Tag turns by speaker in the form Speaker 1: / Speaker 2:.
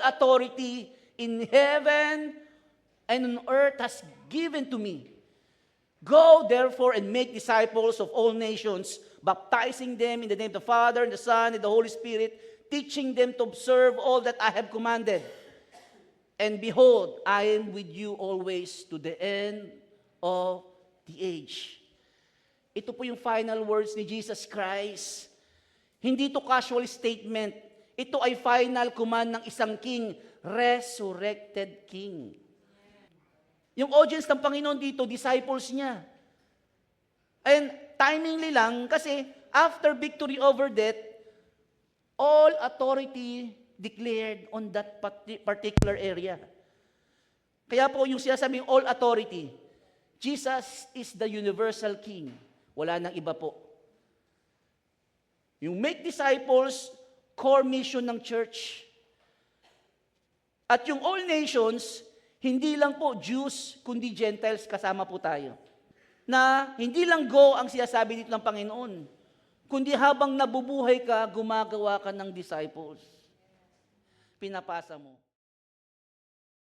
Speaker 1: authority in heaven and on earth has given to me. Go, therefore, and make disciples of all nations, baptizing them in the name of the Father, and the Son, and the Holy Spirit, teaching them to observe all that I have commanded. And behold, I am with you always to the end of the age. Ito po yung final words ni Jesus Christ. Hindi ito casual statement. Ito ay final command ng isang king, resurrected king. Yung audience ng Panginoon dito, disciples niya. And timingly lang, kasi after victory over death, all authority declared on that particular area. Kaya po yung sinasabing all authority, Jesus is the universal king. Wala nang iba po. Yung make disciples, core mission ng church. At yung all nations, hindi lang po Jews, kundi Gentiles, kasama po tayo. Na hindi lang go ang sinasabi dito ng Panginoon, kundi habang nabubuhay ka, gumagawa ka ng disciples. Pinapasa mo.